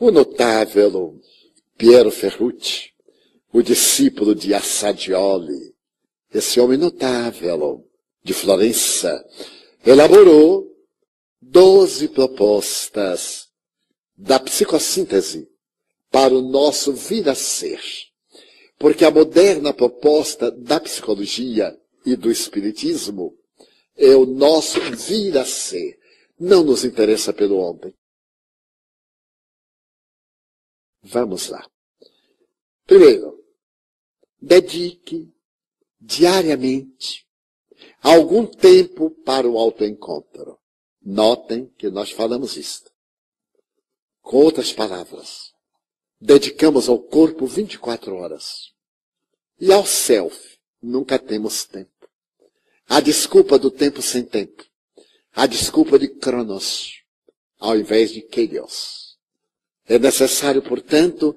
O notável Piero Ferrucci, o discípulo de Assagioli, esse homem notável de Florença, elaborou 12 propostas da psicossíntese para o nosso vir a ser. Porque a moderna proposta da psicologia e do espiritismo é o nosso vir a ser. Não nos interessa pelo ontem. Vamos lá. Primeiro, dedique diariamente algum tempo para o autoencontro. Notem que nós falamos isto. Com outras palavras, dedicamos ao corpo 24 horas. E ao self, nunca temos tempo. A desculpa do tempo sem tempo. A desculpa de Cronos, ao invés de Kairos. É necessário, portanto,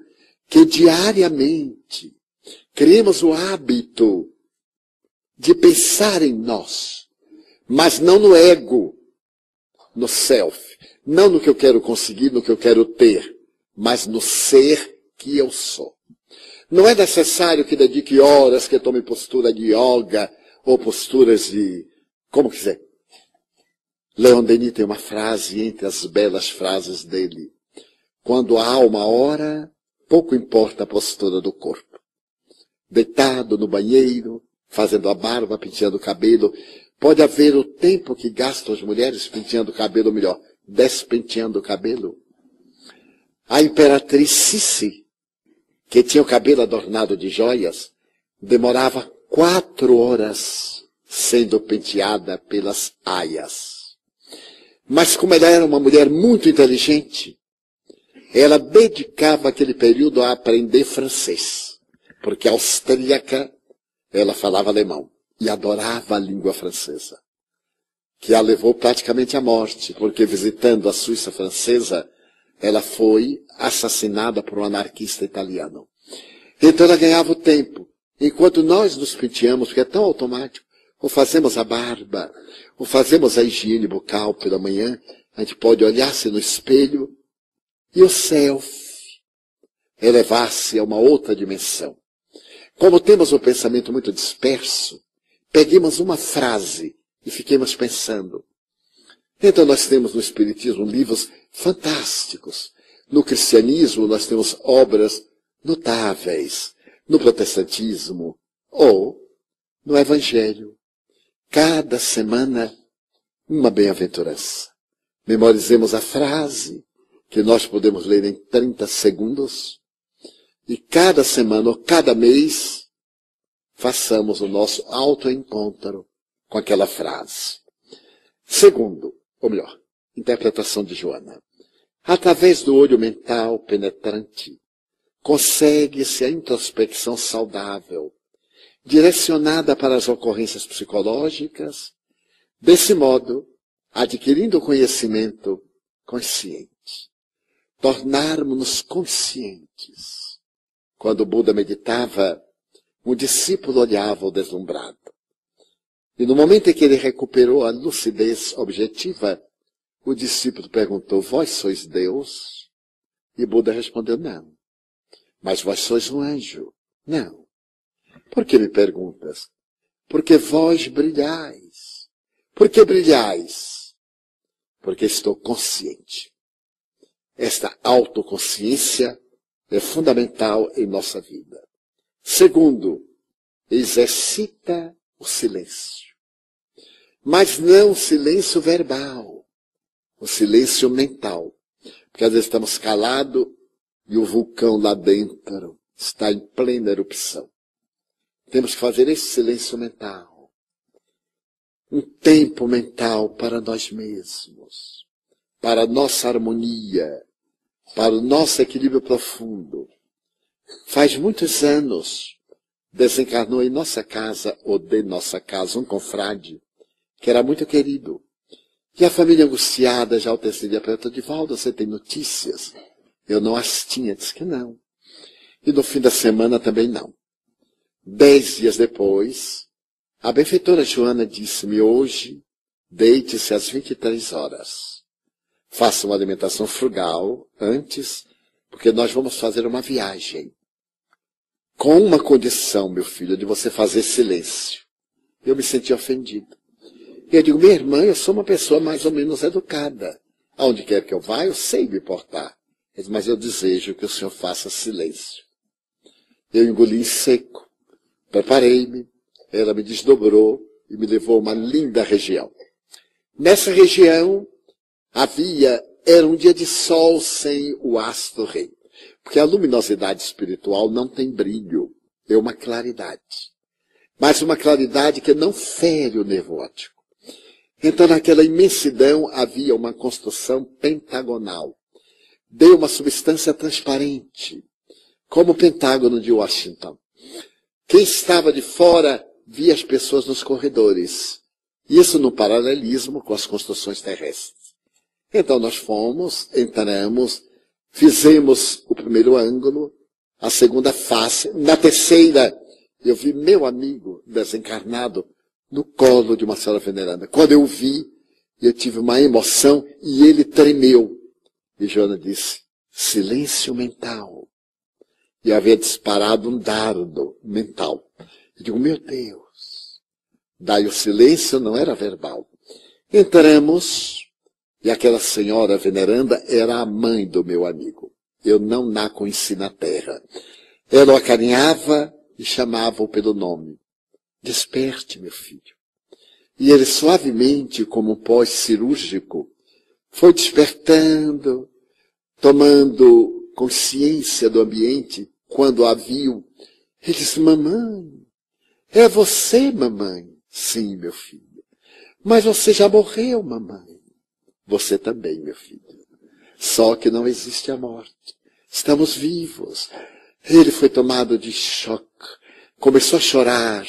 que diariamente criemos o hábito de pensar em nós, mas não no ego, no self, não no que eu quero conseguir, no que eu quero ter, mas no ser que eu sou. Não é necessário que dedique horas, que tome postura de yoga, ou posturas de, como quiser. Leon Denis tem uma frase entre as belas frases dele. Quando a alma ora, pouco importa a postura do corpo. Deitado no banheiro, fazendo a barba, penteando o cabelo, pode haver o tempo que gastam as mulheres penteando o cabelo, ou melhor, despenteando o cabelo. A imperatriz Sissi, que tinha o cabelo adornado de joias, demorava 4 horas sendo penteada pelas aias. Mas como ela era uma mulher muito inteligente, ela dedicava aquele período a aprender francês, porque austríaca, ela falava alemão e adorava a língua francesa, que a levou praticamente à morte, porque visitando a Suíça francesa, ela foi assassinada por um anarquista italiano. Então ela ganhava o tempo. Enquanto nós nos penteamos, porque é tão automático, ou fazemos a barba, ou fazemos a higiene bucal pela manhã, a gente pode olhar-se no espelho e o self elevar-se a uma outra dimensão. Como temos um pensamento muito disperso, peguemos uma frase e fiquemos pensando. Então nós temos no Espiritismo livros fantásticos. No cristianismo nós temos obras notáveis. No protestantismo ou no Evangelho. Cada semana uma bem-aventurança. Memorizemos a frase que nós podemos ler em 30 segundos. E cada semana ou cada mês façamos o nosso autoencontro com aquela frase. Segundo, ou melhor, interpretação de Joana. Através do olho mental penetrante, consegue-se a introspecção saudável, direcionada para as ocorrências psicológicas, desse modo, adquirindo conhecimento consciente. Tornarmos-nos conscientes. Quando o Buda meditava, um discípulo olhava o deslumbrado. E no momento em que ele recuperou a lucidez objetiva, o discípulo perguntou, vós sois Deus? E Buda respondeu, não. Mas vós sois um anjo? Não. Por que me perguntas? Porque vós brilhais. Por que brilhais? Porque estou consciente. Esta autoconsciência é fundamental em nossa vida. Segundo, exercita o silêncio. Mas não o silêncio verbal, o silêncio mental. Porque às vezes estamos calados e o vulcão lá dentro está em plena erupção. Temos que fazer esse silêncio mental. Um tempo mental para nós mesmos, para a nossa harmonia, para o nosso equilíbrio profundo. Faz muitos anos desencarnou em nossa casa, ou de nossa casa, um confrade, que era muito querido. E a família angustiada já o terceiro dia perguntou, Divaldo, você tem notícias? Eu não as tinha, disse que não. E no fim da semana também não. 10 dias depois, a benfeitora Joana disse-me, hoje, deite-se às 23 horas. Faça uma alimentação frugal antes porque nós vamos fazer uma viagem. Com uma condição, meu filho, de você fazer silêncio. Eu me senti ofendido. E eu digo, minha irmã, eu sou uma pessoa mais ou menos educada. Aonde quer que eu vá, eu sei me portar. Mas eu desejo que o senhor faça silêncio. Eu engoli em seco. Preparei-me. Ela me desdobrou e me levou a uma linda região. Nessa região era um dia de sol sem o astro rei. Porque a luminosidade espiritual não tem brilho, é uma claridade. Mas uma claridade que não fere o nervo óptico. Então naquela imensidão havia uma construção pentagonal. Deu uma substância transparente, como o Pentágono de Washington. Quem estava de fora via as pessoas nos corredores. Isso no paralelismo com as construções terrestres. Então nós entramos, fizemos o primeiro ângulo, a segunda face. Na terceira, eu vi meu amigo desencarnado no colo de uma senhora veneranda. Quando eu vi, eu tive uma emoção e ele tremeu. E Joana disse, silêncio mental. E havia disparado um dardo mental. Eu digo, meu Deus. Daí o silêncio não era verbal. Entramos, e aquela senhora veneranda era a mãe do meu amigo. Eu não a conheci na terra. Ela o acarinhava e chamava-o pelo nome. Desperte, meu filho. E ele suavemente, como um pós-cirúrgico, foi despertando, tomando consciência do ambiente. Quando a viu, ele disse, mamãe, é você, mamãe? Sim, meu filho. Mas você já morreu, mamãe. Você também, meu filho. Só que não existe a morte. Estamos vivos. Ele foi tomado de choque. Começou a chorar.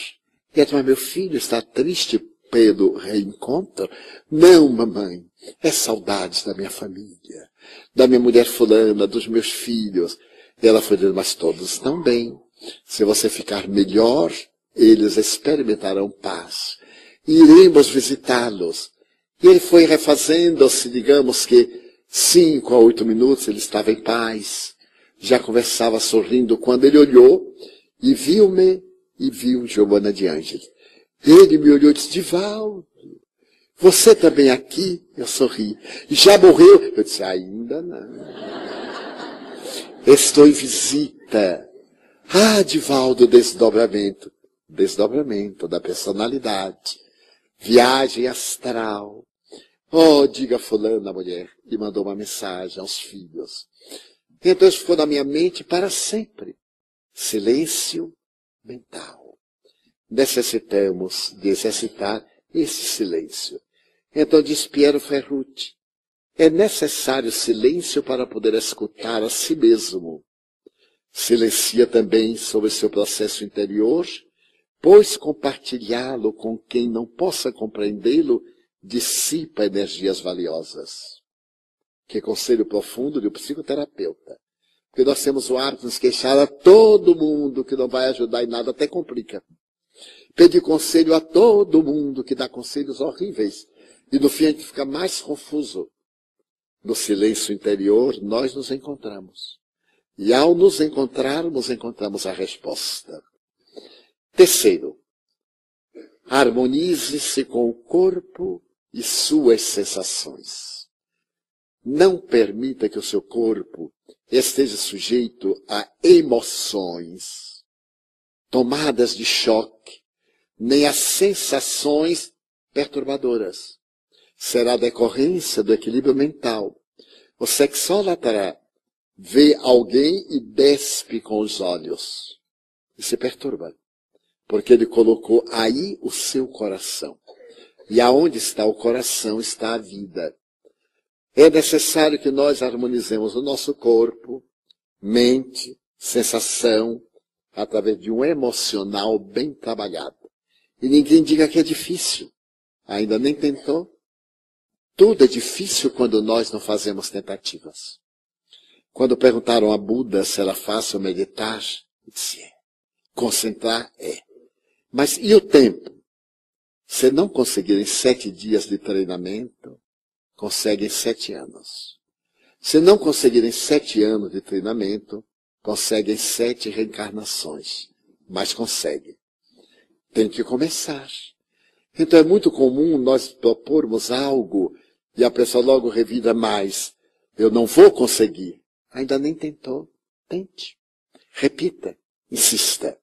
E ela, mas meu filho está triste pelo reencontro? Não, mamãe. É saudades da minha família. Da minha mulher fulana, dos meus filhos. E ela foi dizendo, mas todos estão bem. Se você ficar melhor, eles experimentarão paz. E iremos visitá-los. E ele foi refazendo-se, digamos que 5 a 8 minutos ele estava em paz. Já conversava sorrindo quando ele olhou e viu-me e viu Joana de Ângeles. Ele me olhou e disse, Divaldo, você também aqui? Eu sorri. Já morreu? Eu disse, ainda não. Estou em visita. Ah, Divaldo, desdobramento. Desdobramento da personalidade. Viagem astral. Oh, diga fulana, mulher. E mandou uma mensagem aos filhos. Então isso ficou na minha mente para sempre. Silêncio mental. Necessitamos de exercitar esse silêncio. Então diz Piero Ferrucci, é necessário silêncio para poder escutar a si mesmo. Silencia também sobre seu processo interior, pois compartilhá-lo com quem não possa compreendê-lo dissipa energias valiosas. Que conselho profundo de um psicoterapeuta. Porque nós temos o hábito de nos queixar a todo mundo que não vai ajudar em nada, até complica. Pedir conselho a todo mundo que dá conselhos horríveis. E no fim a gente fica mais confuso. No silêncio interior nós nos encontramos. E ao nos encontrarmos, encontramos a resposta. Terceiro, harmonize-se com o corpo e suas sensações. Não permita que o seu corpo esteja sujeito a emoções, tomadas de choque, nem a sensações perturbadoras. Será decorrência do equilíbrio mental. O sexólatra vê alguém e despe com os olhos. E se perturba. Porque ele colocou aí o seu coração. E aonde está o coração está a vida. É necessário que nós harmonizemos o nosso corpo, mente, sensação, através de um emocional bem trabalhado. E ninguém diga que é difícil. Ainda nem tentou. Tudo é difícil quando nós não fazemos tentativas. Quando perguntaram a Buda se era fácil meditar, ele disse, é. Concentrar é. Mas e o tempo? Se não conseguirem 7 dias de treinamento, conseguem 7 anos. Se não conseguirem 7 anos de treinamento, conseguem 7 reencarnações. Mas conseguem. Tem que começar. Então é muito comum nós propormos algo e a pessoa logo revida mais. Eu não vou conseguir. Ainda nem tentou. Tente. Repita. Insista.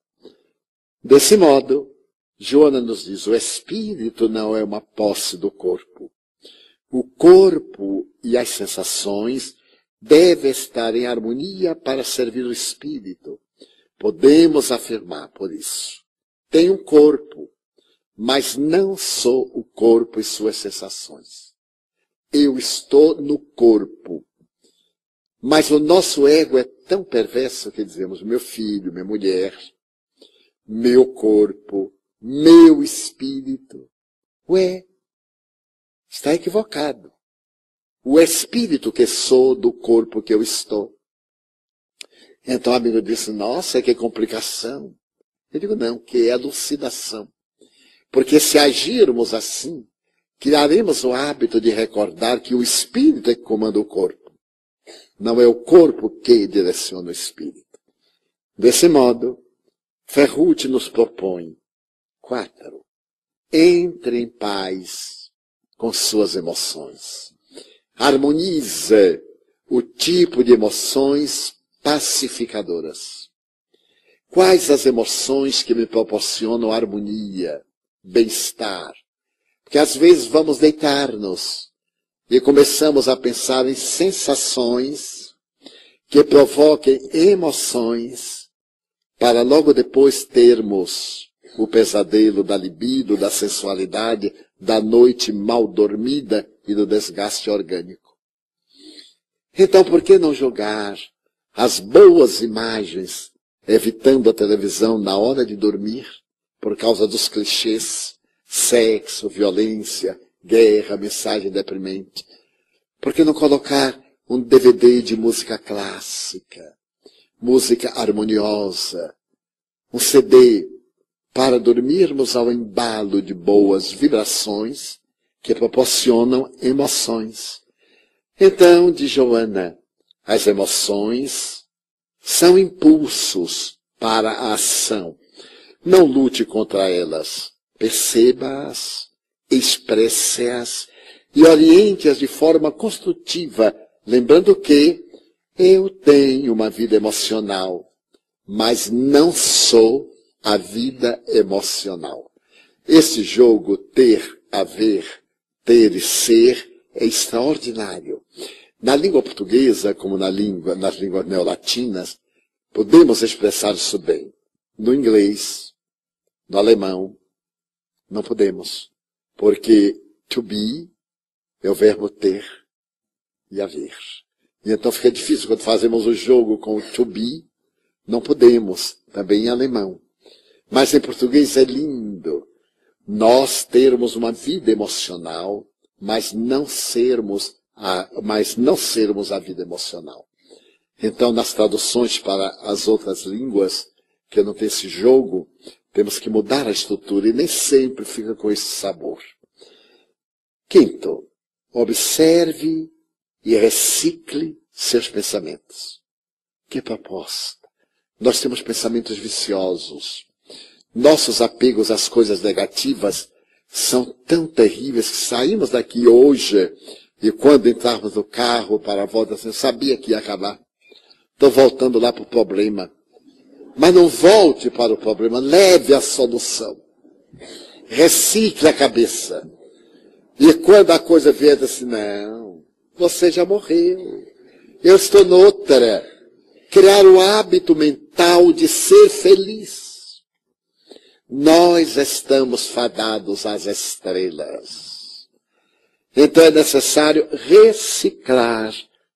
Desse modo, Joana nos diz, o espírito não é uma posse do corpo. O corpo e as sensações devem estar em harmonia para servir o espírito. Podemos afirmar por isso. Tenho um corpo, mas não sou o corpo e suas sensações. Eu estou no corpo. Mas o nosso ego é tão perverso que dizemos, meu filho, minha mulher, meu corpo, meu espírito. Ué, está equivocado. O espírito que sou do corpo que eu estou. Então o amigo disse, nossa, que complicação. Eu digo, não, que é elucidação. Porque se agirmos assim, criaremos o hábito de recordar que o espírito é que comanda o corpo. Não é o corpo que direciona o espírito. Desse modo, Ferrucci nos propõe 4. Entre em paz com suas emoções. Harmonize o tipo de emoções pacificadoras. Quais as emoções que me proporcionam harmonia, bem-estar? Porque às vezes vamos deitar-nos e começamos a pensar em sensações que provoquem emoções para logo depois termos o pesadelo da libido, da sensualidade, da noite mal dormida e do desgaste orgânico. Então, por que não jogar as boas imagens, evitando a televisão na hora de dormir, por causa dos clichês, sexo, violência, guerra, mensagem deprimente? Por que não colocar um DVD de música clássica, música harmoniosa, um CD para dormirmos ao embalo de boas vibrações que proporcionam emoções? Então, diz Joana, as emoções são impulsos para a ação. Não lute contra elas. Perceba-as, expresse-as e oriente-as de forma construtiva, lembrando que eu tenho uma vida emocional, mas não sou a vida emocional. Esse jogo ter, haver, ter e ser é extraordinário. Na língua portuguesa, como nas línguas neolatinas, podemos expressar isso bem. No inglês, no alemão, não podemos. Porque to be é o verbo ter e haver. E então fica difícil quando fazemos o jogo com o to be, não podemos, também em alemão. Mas em português é lindo nós termos uma vida emocional, mas não sermos a vida emocional. Então, nas traduções para as outras línguas, que não tem esse jogo, temos que mudar a estrutura e nem sempre fica com esse sabor. 5, observe e recicle seus pensamentos. Que proposta! Nós temos pensamentos viciosos. Nossos apegos às coisas negativas são tão terríveis que saímos daqui hoje e quando entrarmos no carro para a volta, eu sabia que ia acabar. Estou voltando lá para o problema. Mas não volte para o problema, leve a solução. Recicle a cabeça. E quando a coisa vier assim, não, você já morreu. Eu estou noutra. Criar o hábito mental de ser feliz. Nós estamos fadados às estrelas. Então é necessário reciclar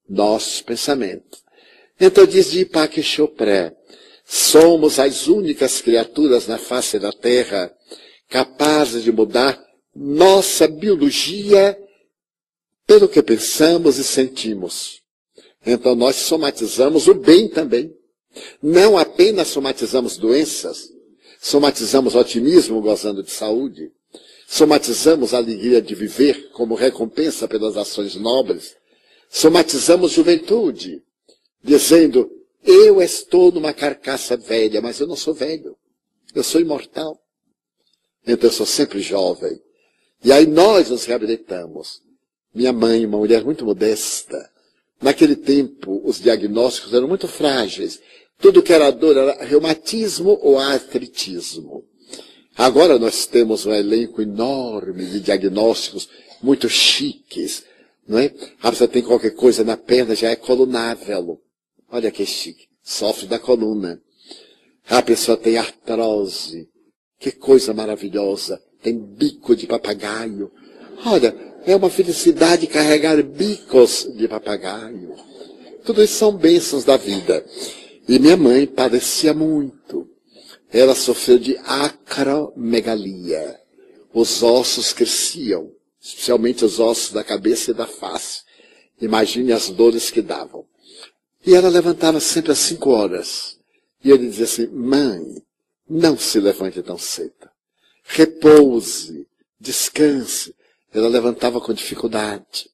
nossos pensamentos. Então diz Deepak Chopra, somos as únicas criaturas na face da Terra capazes de mudar nossa biologia pelo que pensamos e sentimos. Então nós somatizamos o bem também. Não apenas somatizamos doenças, somatizamos otimismo gozando de saúde, somatizamos a alegria de viver como recompensa pelas ações nobres, Somatizamos juventude, dizendo, eu estou numa carcaça velha, mas eu não sou velho. Eu sou imortal. Então eu sou sempre jovem. E aí nós nos reabilitamos. Minha mãe, uma mulher muito modesta. Naquele tempo, os diagnósticos eram muito frágeis. Tudo que era dor era reumatismo ou artritismo. Agora nós temos um elenco enorme de diagnósticos muito chiques. Não é? Ah, você tem qualquer coisa na perna, já é colunável. Olha que chique. Sofre da coluna. A pessoa tem artrose. Que coisa maravilhosa. Tem bico de papagaio. Olha, é uma felicidade carregar bicos de papagaio. Tudo isso são bênçãos da vida. E minha mãe padecia muito. Ela sofreu de acromegalia. Os ossos cresciam, especialmente os ossos da cabeça e da face. Imagine as dores que davam. E ela levantava sempre às 5 horas. E ele dizia assim, mãe, não se levante tão cedo. Repouse, descanse. Ela levantava com dificuldade,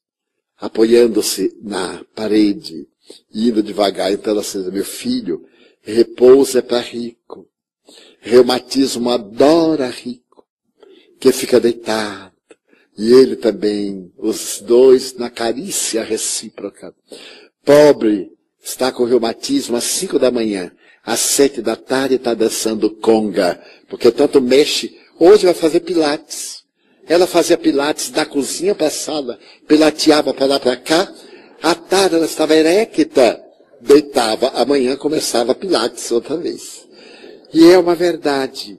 apoiando-se na parede, indo devagar. Então ela dizia, meu filho, repouso é para rico. Reumatismo adora rico, que fica deitado. E ele também, os dois na carícia recíproca. Pobre está com reumatismo às 5 da manhã, às 7 da tarde está dançando conga, porque tanto mexe. Hoje vai fazer pilates. Ela fazia pilates da cozinha para a sala, pilateava para lá para cá. À tarde ela estava eréquita, deitava. Amanhã começava pilates outra vez. E é uma verdade.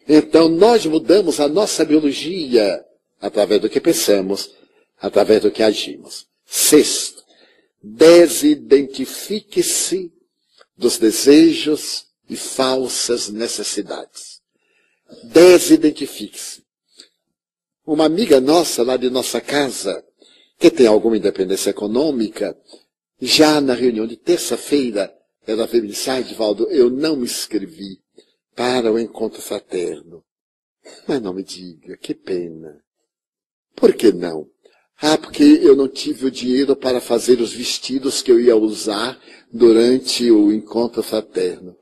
Então nós mudamos a nossa biologia através do que pensamos, através do que agimos. Sexto, desidentifique-se dos desejos e falsas necessidades. Desidentifique-se. Uma amiga nossa, lá de nossa casa, que tem alguma independência econômica, já na reunião de terça-feira, ela veio me dizer, Edivaldo, eu não me inscrevi para o encontro fraterno. Mas não me diga, que pena. Por que não? Ah, porque eu não tive o dinheiro para fazer os vestidos que eu ia usar durante o encontro fraterno.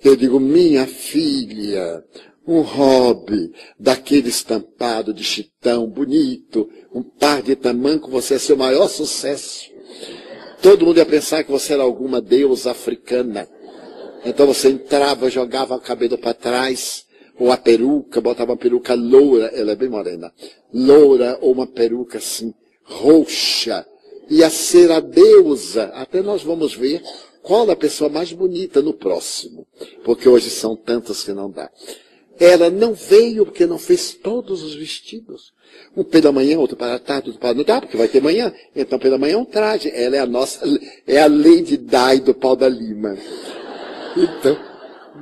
Eu digo, minha filha, um hobby, daquele estampado de chitão bonito, um par de tamanco, você é seu maior sucesso. Todo mundo ia pensar que você era alguma deusa africana. Então você entrava, jogava o cabelo para trás, ou a peruca, botava uma peruca loura, ela é bem morena, loura, ou uma peruca assim, roxa, ia ser a deusa. Até nós vamos ver qual a pessoa mais bonita no próximo, porque hoje são tantas que não dá. Ela não veio porque não fez todos os vestidos. Um pela manhã, outro para a tarde, outro para a noite. Ah, porque vai ter manhã. Então pela manhã é um traje. Ela é a nossa, é a Lady Di do Pau da Lima. Então,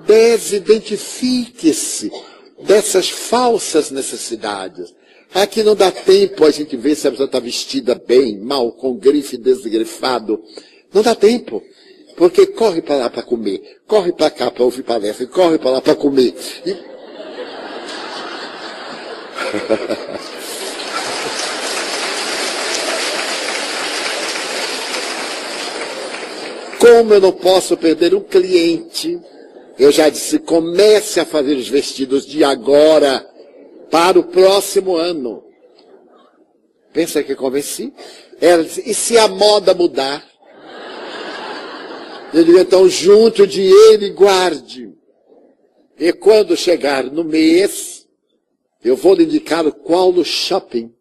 desidentifique-se dessas falsas necessidades. Aqui não dá tempo a gente ver se a pessoa está vestida bem, mal, com grife desgrifado. Não dá tempo. Porque corre para lá para comer, corre para cá para ouvir palestra, corre para lá para comer. Como eu não posso perder um cliente, eu já disse, comece a fazer os vestidos de agora para o próximo ano. Pensa que convenci? Ela disse, e se a moda mudar? Eu digo, então junte o dinheiro e guarde. E quando chegar no mês, eu vou lhe indicar qual no shopping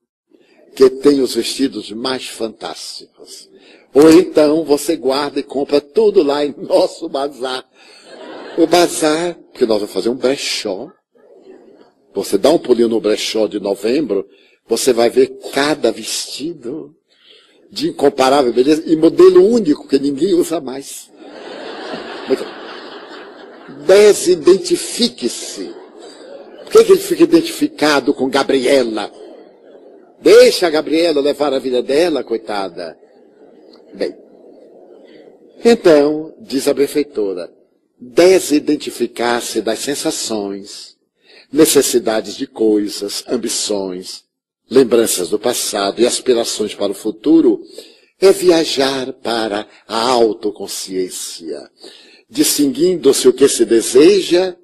que tem os vestidos mais fantásticos. Ou então você guarda e compra tudo lá em nosso bazar. O bazar, que nós vamos fazer um brechó. Você dá um pulinho no brechó de novembro, você vai ver cada vestido de incomparável beleza e modelo único que ninguém usa mais. Desidentifique-se. Por que ele fica identificado com Gabriela? Deixa a Gabriela levar a vida dela, coitada. Bem, então, diz a benfeitora, desidentificar-se das sensações, necessidades de coisas, ambições, lembranças do passado e aspirações para o futuro É viajar para a autoconsciência, distinguindo-se o que se deseja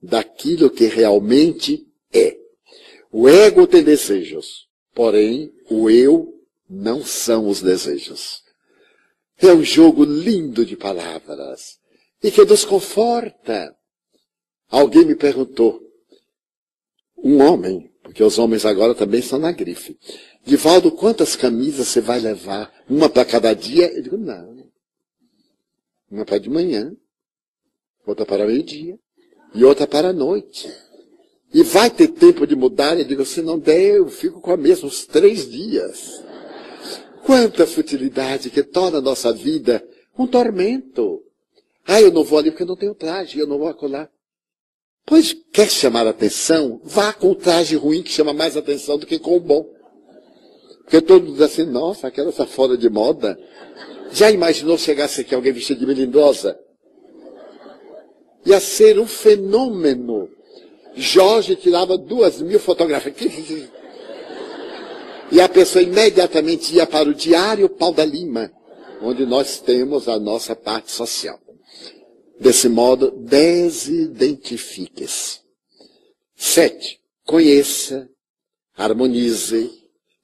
daquilo que realmente é. O ego tem desejos, porém o eu não são os desejos. É um jogo lindo de palavras e que nos conforta. Alguém me perguntou, um homem, porque os homens agora também estão na grife, Divaldo, quantas camisas você vai levar? Uma para cada dia? Eu digo, não. Uma para de manhã, outra para meio-dia e outra para a noite. E vai ter tempo de mudar? Eu digo, se não der, eu fico com a mesma uns 3 dias. Quanta futilidade que torna a nossa vida um tormento. Eu não vou ali porque eu não tenho traje, eu não vou acolá. Pois quer chamar a atenção? Vá com o traje ruim que chama mais atenção do que com o bom. Porque todo mundo diz assim, nossa, aquela está fora de moda. Já imaginou chegasse aqui alguém vestido de melindrosa? Ia ser um fenômeno. Jorge tirava 2.000 fotografias. E a pessoa imediatamente ia para o Diário Pau da Lima, onde nós temos a nossa parte social. Desse modo, desidentifique-se. 7. Conheça, harmonize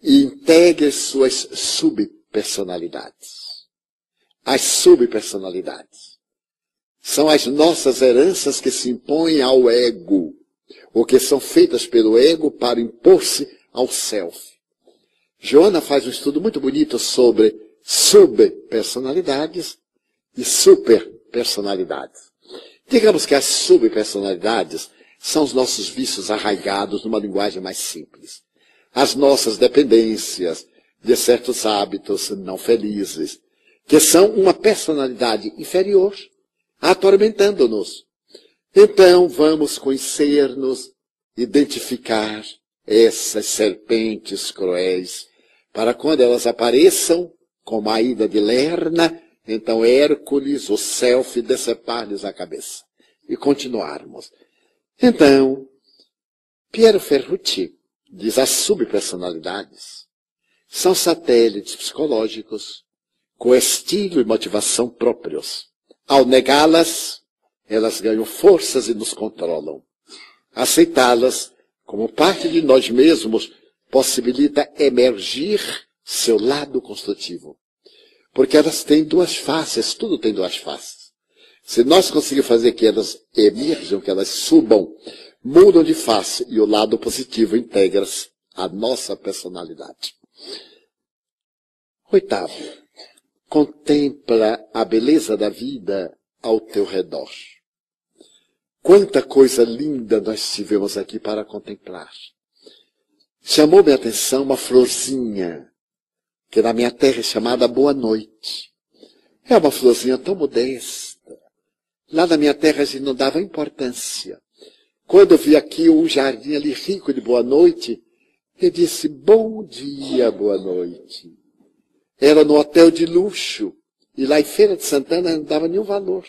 e integre suas subpersonalidades. As subpersonalidades são as nossas heranças que se impõem ao ego, ou que são feitas pelo ego para impor-se ao self. Joana faz um estudo muito bonito sobre subpersonalidades e superpersonalidades. Digamos que as subpersonalidades são os nossos vícios arraigados numa linguagem mais simples. As nossas dependências de certos hábitos não felizes, que são uma personalidade inferior, atormentando-nos. Então vamos conhecer-nos, identificar essas serpentes cruéis, para quando elas apareçam, como a ida de Lerna, então Hércules, o self, decepar-lhes a cabeça. E continuarmos. Então, Piero Ferrucci diz as subpersonalidades são satélites psicológicos com estilo e motivação próprios. Ao negá-las, elas ganham forças e nos controlam. Aceitá-las como parte de nós mesmos possibilita emergir seu lado construtivo. Porque elas têm 2 faces, tudo tem 2 faces. Se nós conseguirmos fazer que elas emerjam, que elas subam, mudam de face e o lado positivo integra-se à nossa personalidade. 8. Contempla a beleza da vida ao teu redor. Quanta coisa linda nós tivemos aqui para contemplar. Chamou minha atenção uma florzinha, que na minha terra é chamada Boa Noite. É uma florzinha tão modesta. Lá na minha terra a gente não dava importância. Quando eu vi aqui um jardim ali rico de Boa Noite, eu disse, bom dia, boa noite. Era no hotel de luxo, e lá em Feira de Santana não dava nenhum valor.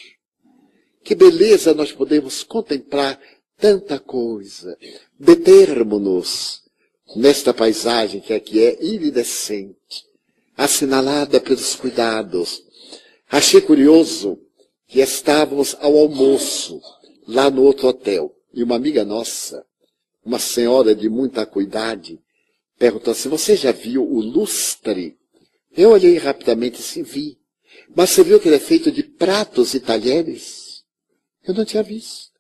Que beleza nós podemos contemplar tanta coisa. Determos-nos nesta paisagem que aqui é iridescente, assinalada pelos cuidados. Achei curioso que estávamos ao almoço, lá no outro hotel, e uma amiga nossa, uma senhora de muita acuidade, perguntou assim, você já viu o lustre? Eu olhei rapidamente e sim, vi. Mas você viu que ele é feito de pratos e talheres? Eu não tinha visto.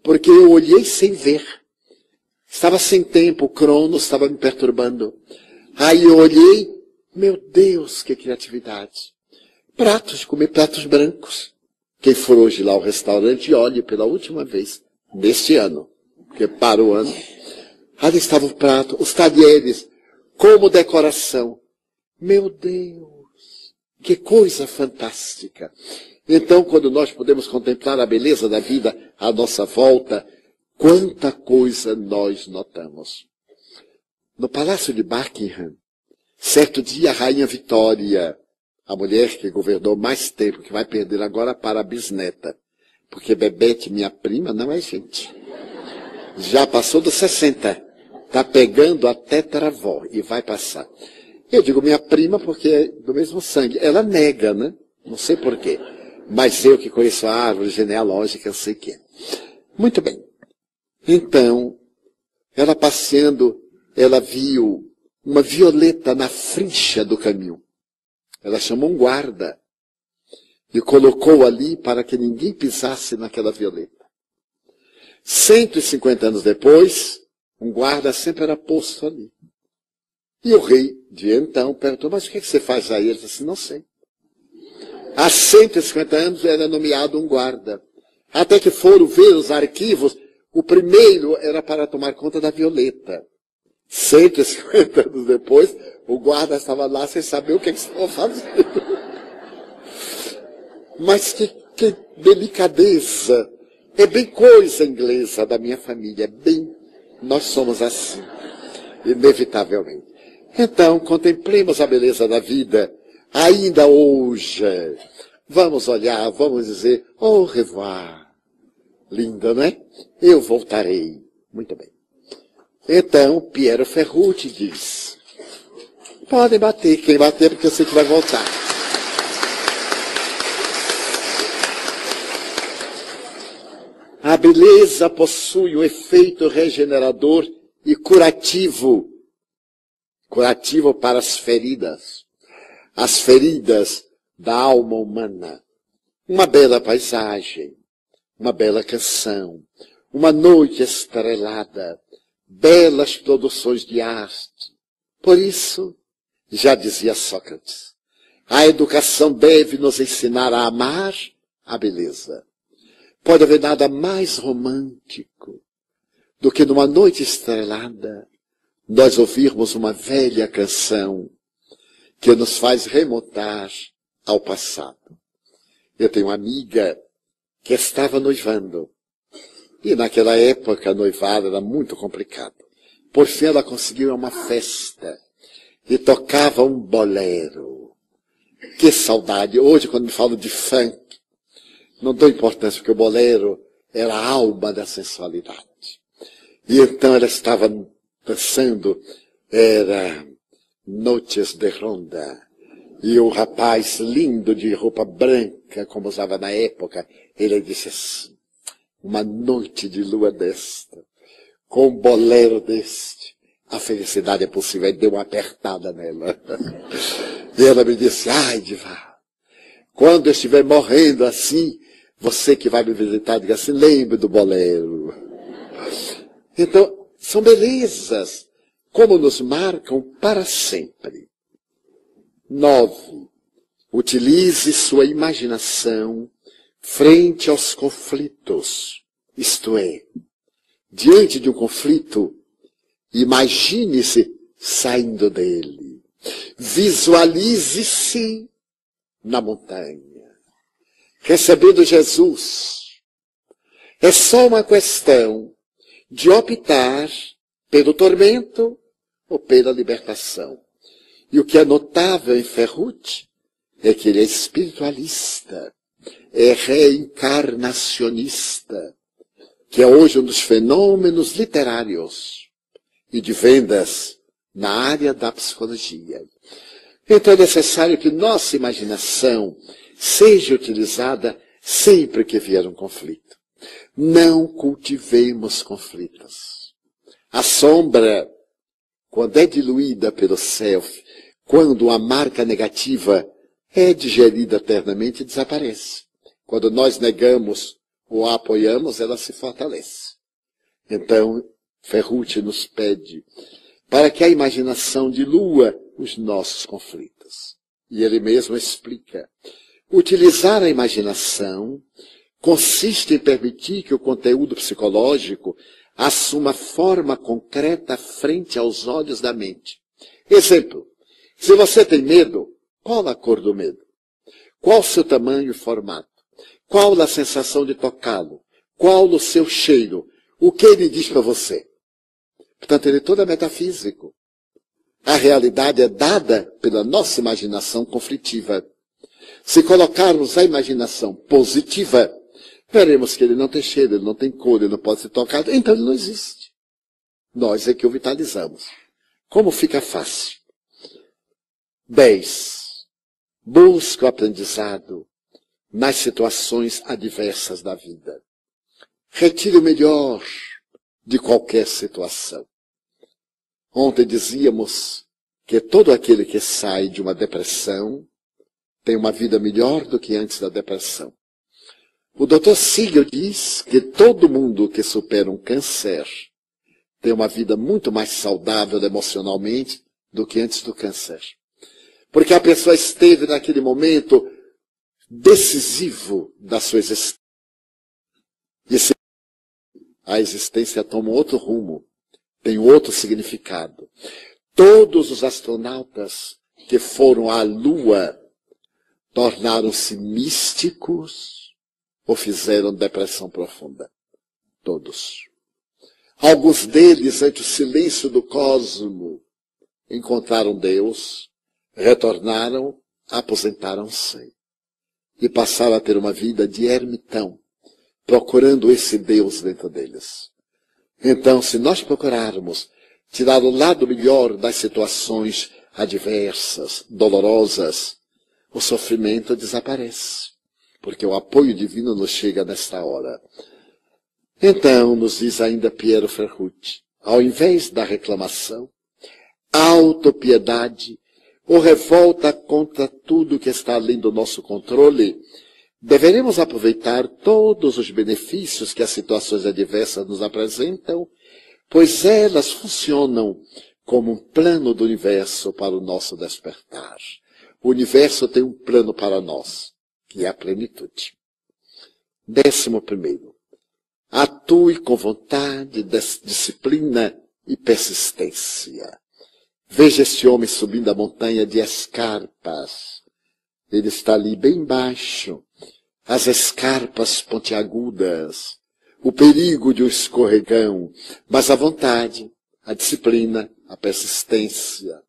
Porque eu olhei sem ver. Estava sem tempo, o Cronos estava me perturbando. Aí eu olhei, meu Deus, que criatividade. Pratos, comer pratos brancos. Quem for hoje lá ao restaurante, olhe pela última vez, neste ano, porque para o ano. Ali estava o prato, os talheres, como decoração. Meu Deus, que coisa fantástica. Então, quando nós podemos contemplar a beleza da vida à nossa volta, quanta coisa nós notamos. No Palácio de Buckingham, certo dia a Rainha Vitória, a mulher que governou mais tempo, que vai perder agora para a bisneta, porque Bebete, minha prima, não é gente. Já passou dos 60, está pegando a tetravó e vai passar. Eu digo minha prima porque é do mesmo sangue. Ela nega, né? Não sei por quê. Mas eu que conheço a árvore genealógica, eu sei que é. Muito bem. Então, ela passeando, ela viu uma violeta na frincha do caminho. Ela chamou um guarda e colocou ali para que ninguém pisasse naquela violeta. 150 anos depois, um guarda sempre era posto ali. E o rei, de então, perguntou, mas o que você faz aí? Ele disse assim, não sei. Há 150 anos era nomeado um guarda. Até que foram ver os arquivos, o primeiro era para tomar conta da violeta. 150 anos depois, o guarda estava lá sem saber o que estava fazendo. Mas que delicadeza. É bem coisa inglesa da minha família. É bem, nós somos assim, inevitavelmente. Então, contemplemos a beleza da vida, ainda hoje. Vamos olhar, vamos dizer, au revoir. Linda, não é? Eu voltarei. Muito bem. Então, Piero Ferrucci diz, podem bater, quem bater, porque eu sei que vai voltar. A beleza possui um efeito regenerador e curativo. Curativo para as feridas da alma humana. Uma bela paisagem, uma bela canção, uma noite estrelada, belas produções de arte. Por isso, já dizia Sócrates, a educação deve nos ensinar a amar a beleza. Pode haver nada mais romântico do que numa noite estrelada nós ouvirmos uma velha canção que nos faz remontar ao passado. Eu tenho uma amiga que estava noivando. E naquela época, noivar era muito complicado. Por fim, ela conseguiu uma festa e tocava um bolero. Que saudade! Hoje, quando me falo de funk, não dou importância, porque o bolero era a alma da sensualidade. E então ela estava dançando, era Noches de Ronda. E o rapaz lindo de roupa branca, como usava na época, ele disse assim, uma noite de lua desta, com um bolero deste, a felicidade é possível. Ele deu uma apertada nela. E ela me disse, ai, Diva, quando eu estiver morrendo assim, você que vai me visitar, diga assim, lembre do bolero. Então, são belezas, como nos marcam para sempre. 9. Utilize sua imaginação frente aos conflitos. Isto é, diante de um conflito, imagine-se saindo dele. Visualize-se na montanha, recebendo Jesus. É só uma questão de optar pelo tormento ou pela libertação. E o que é notável em Ferrucci é que ele é espiritualista, é reencarnacionista, que é hoje um dos fenômenos literários e de vendas na área da psicologia. Então é necessário que nossa imaginação seja utilizada sempre que vier um conflito. Não cultivemos conflitos. A sombra, quando é diluída pelo self, quando a marca negativa é digerida eternamente, desaparece. Quando nós negamos ou a apoiamos, ela se fortalece. Então, Ferrucci nos pede para que a imaginação dilua os nossos conflitos. E ele mesmo explica. Utilizar a imaginação consiste em permitir que o conteúdo psicológico assuma forma concreta frente aos olhos da mente. Exemplo, se você tem medo, qual a cor do medo? Qual o seu tamanho e formato? Qual a sensação de tocá-lo? Qual o seu cheiro? O que ele diz para você? Portanto, ele é todo metafísico. A realidade é dada pela nossa imaginação conflitiva. Se colocarmos a imaginação positiva, veremos que ele não tem cheiro, ele não tem cor, ele não pode ser tocado, então ele não existe. Nós é que o vitalizamos. Como fica fácil? 10. Busca o aprendizado nas situações adversas da vida. Retire o melhor de qualquer situação. Ontem dizíamos que todo aquele que sai de uma depressão tem uma vida melhor do que antes da depressão. O Dr. Siegel diz que todo mundo que supera um câncer tem uma vida muito mais saudável emocionalmente do que antes do câncer. Porque a pessoa esteve naquele momento decisivo da sua existência. E a existência toma outro rumo, tem outro significado. Todos os astronautas que foram à Lua tornaram-se místicos ou fizeram depressão profunda. Todos. Alguns deles, ante o silêncio do cosmo, encontraram Deus, retornaram, aposentaram-se e passaram a ter uma vida de ermitão, procurando esse Deus dentro deles. Então, se nós procurarmos tirar o lado melhor das situações adversas, dolorosas, o sofrimento desaparece, porque o apoio divino nos chega nesta hora. Então, nos diz ainda Piero Ferrucci, ao invés da reclamação, autopiedade ou revolta contra tudo que está além do nosso controle, deveremos aproveitar todos os benefícios que as situações adversas nos apresentam, pois elas funcionam como um plano do universo para o nosso despertar. O universo tem um plano para nós, que é a plenitude. 11. Atue com vontade, disciplina e persistência. Veja esse homem subindo a montanha de escarpas. Ele está ali bem embaixo. As escarpas pontiagudas, o perigo de um escorregão, mas a vontade, a disciplina, a persistência,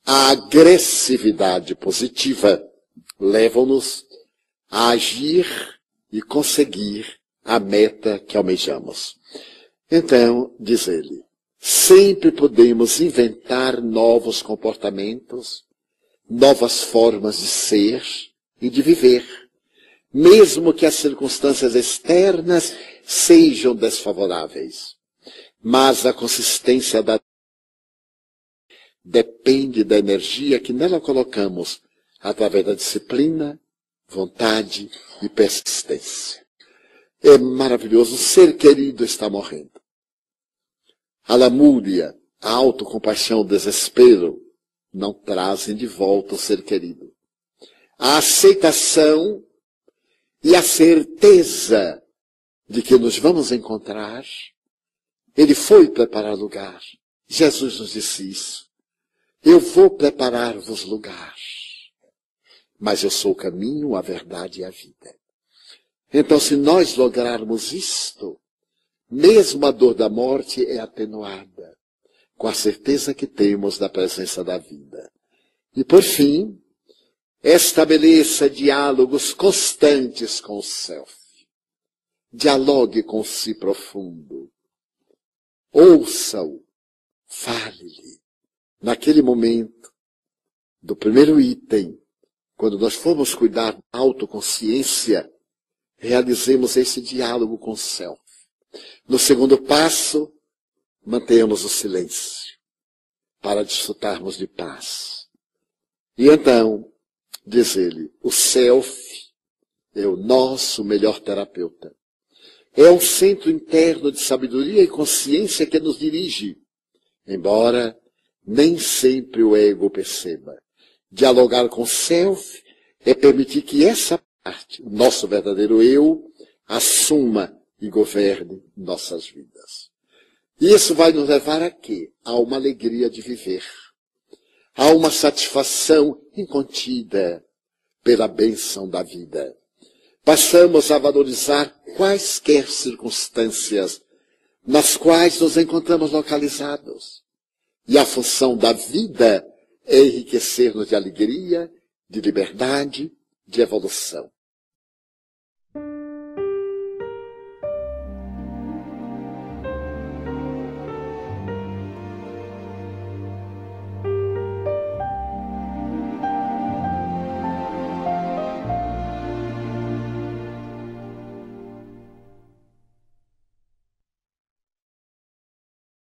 a agressividade positiva levam-nos a agir e conseguir a meta que almejamos. Então, diz ele, sempre podemos inventar novos comportamentos, novas formas de ser e de viver, mesmo que as circunstâncias externas sejam desfavoráveis. Mas a consistência da depende da energia que nela colocamos através da disciplina, vontade e persistência. É maravilhoso, o ser querido está morrendo. A lamúria, a autocompaixão, o desespero não trazem de volta o ser querido. A aceitação e a certeza de que nos vamos encontrar, ele foi preparar lugar. Jesus nos disse isso. Eu vou preparar-vos lugar. Mas eu sou o caminho, a verdade e a vida. Então, se nós lograrmos isto, mesmo a dor da morte é atenuada, com a certeza que temos da presença da vida. E, por fim, estabeleça diálogos constantes com o self. Dialogue com si profundo. Ouça-o. Fale-lhe. Naquele momento, do primeiro item, quando nós formos cuidar da autoconsciência, realizemos esse diálogo com o self. No segundo passo, mantenhamos o silêncio, para desfrutarmos de paz. E então, diz ele, o self é o nosso melhor terapeuta. É um centro interno de sabedoria e consciência que nos dirige, embora nem sempre o ego perceba. Dialogar com o self é permitir que essa parte, o nosso verdadeiro eu, assuma e governe nossas vidas. E isso vai nos levar a quê? A uma alegria de viver. A uma satisfação incontida pela bênção da vida. Passamos a valorizar quaisquer circunstâncias nas quais nos encontramos localizados. E a função da vida é enriquecer-nos de alegria, de liberdade, de evolução.